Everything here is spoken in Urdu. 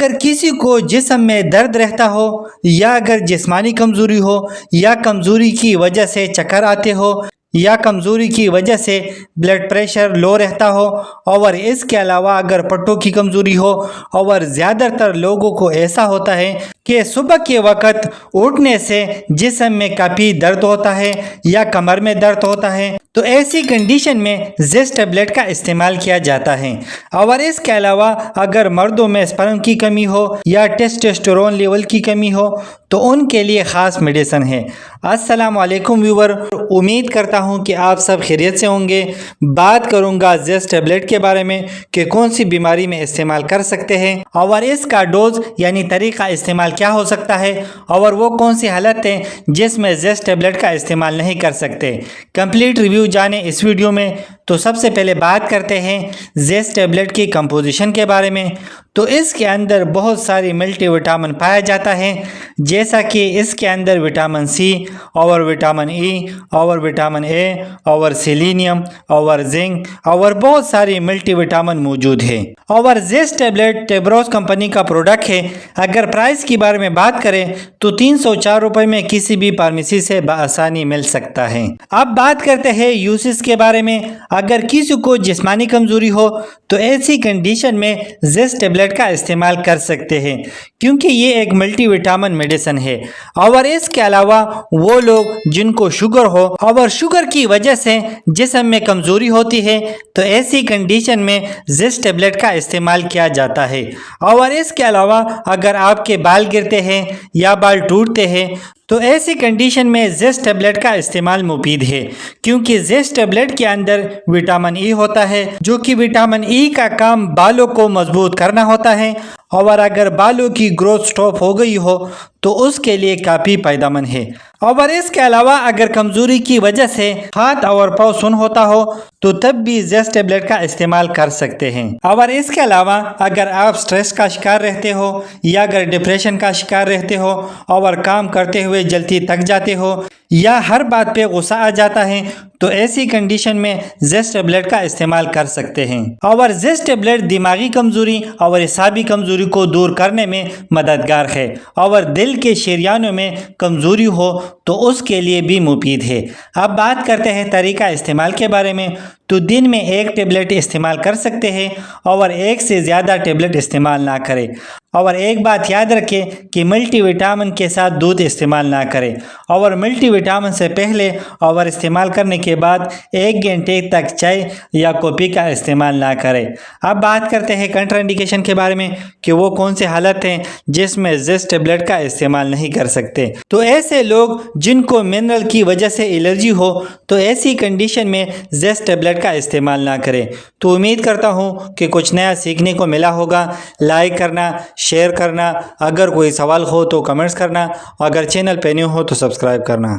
اگر کسی کو جسم میں درد رہتا ہو یا اگر جسمانی کمزوری ہو یا کمزوری کی وجہ سے چکر آتے ہو یا کمزوری کی وجہ سے بلڈ پریشر لو رہتا ہو اور اس کے علاوہ اگر پٹوں کی کمزوری ہو اور زیادہ تر لوگوں کو ایسا ہوتا ہے کہ صبح کے وقت اٹھنے سے جسم میں کافی درد ہوتا ہے یا کمر میں درد ہوتا ہے، تو ایسی کنڈیشن میں زیسٹ ٹیبلٹ کا استعمال کیا جاتا ہے۔ اور اس کے علاوہ اگر مردوں میں اسپرم کی کمی ہو یا ٹیسٹوسٹیرون لیول کی کمی ہو تو ان کے لیے خاص میڈیسن ہے۔ السلام علیکم ویور، امید کرتا ہوں کہ آپ سب خیریت سے ہوں گے۔ بات کروں گا زیسٹ ٹیبلٹ کے بارے میں کہ کون سی بیماری میں استعمال کر سکتے ہیں اور اس کا ڈوز یعنی طریقہ استعمال کیا ہو سکتا ہے اور وہ کون سی حالت ہیں جس میں زیسٹ ٹیبلٹ کا استعمال نہیں کر سکتے۔ کمپلیٹ ریویو جانیں اس ویڈیو میں۔ تو سب سے پہلے بات کرتے ہیں زیسٹ ٹیبلٹ کی کمپوزیشن کے بارے میں۔ تو اس کے اندر بہت ساری ملٹی وٹامن پایا جاتا ہے، جیسا کہ اس کے اندر وٹامن سی اور وٹامن ای اور وٹامن اے اور سیلینیم اور زنک اور بہت ساری ملٹی وٹامن موجود ہے۔ اور زیسٹ ٹیبلٹ ٹیبروس کمپنی کا پروڈکٹ ہے۔ اگر پرائس کی بارے میں بات کریں تو 304 روپے میں کسی بھی فارمیسی سے بآسانی مل سکتا ہے۔ اب بات کرتے ہیں یوزز کے بارے میں۔ اگر کسی کو جسمانی کمزوری ہو تو ایسی کنڈیشن میں زیسٹ ٹیبلٹ کا استعمال کر سکتے ہیں، کیونکہ یہ ایک ملٹی وٹامن میڈیسن ہے۔ اور اس کے علاوہ وہ لوگ جن کو شوگر ہو اور شوگر کی وجہ سے جسم میں کمزوری ہوتی ہے تو ایسی کنڈیشن میں زیسٹ ٹیبلٹ کا استعمال کیا جاتا ہے۔ اور اس کے علاوہ اگر آپ کے بال گرتے ہیں یا بال ٹوٹتے ہیں تو ایسی کنڈیشن میں زیسٹ ٹیبلٹ کا استعمال مفید ہے، کیونکہ زیسٹ ٹیبلٹ کے اندر وٹامن ای ہوتا ہے، جو کہ وٹامن ای کا کام بالوں کو مضبوط کرنا ہوتا ہے، اور اگر بالوں کی گروتھ سٹاپ ہو گئی ہو تو اس کے لیے کافی فائدہ مند ہے۔ اور اس کے علاوہ اگر کمزوری کی وجہ سے ہاتھ اور پاؤں سن ہوتا ہو تو تب بھی زیسٹ ٹیبلٹ کا استعمال کر سکتے ہیں۔ اور اس کے علاوہ اگر آپ سٹریس کا شکار رہتے ہو یا اگر ڈپریشن کا شکار رہتے ہو اور کام کرتے ہوئے جلدی تک جاتے ہو یا ہر بات پہ غصہ آ جاتا ہے تو ایسی کنڈیشن میں زیسٹ ٹیبلٹ کا استعمال کر سکتے ہیں۔ اور زیسٹ ٹیبلٹ دماغی کمزوری اور اعصابی کمزوری کو دور کرنے میں مددگار ہے، اور دل کے شریانوں میں کمزوری ہو تو اس کے لیے بھی مفید ہے۔ اب بات کرتے ہیں طریقہ استعمال کے بارے میں۔ تو دن میں ایک ٹیبلٹ استعمال کر سکتے ہیں اور ایک سے زیادہ ٹیبلٹ استعمال نہ کریں۔ اور ایک بات یاد رکھیں کہ ملٹی وٹامن کے ساتھ دودھ استعمال نہ کریں، اور ملٹی وٹامن سے پہلے اور استعمال کرنے کے بعد 1 گھنٹے تک چائے یا کافی کا استعمال نہ کریں۔ اب بات کرتے ہیں کنٹرا انڈیکیشن کے بارے میں کہ وہ کون سے حالت ہیں جس میں زیسٹ ٹیبلٹ کا استعمال نہیں کر سکتے۔ تو ایسے لوگ جن کو منرل کی وجہ سے الرجی ہو تو ایسی کنڈیشن میں زیسٹ ٹیبلٹ کا استعمال نہ کریں۔ تو امید کرتا ہوں کہ کچھ نیا سیکھنے کو ملا ہوگا۔ لائک کرنا، شیئر کرنا، اگر کوئی سوال ہو تو کمنٹس کرنا، اگر چینل پہ نیو ہو تو سبسکرائب کرنا۔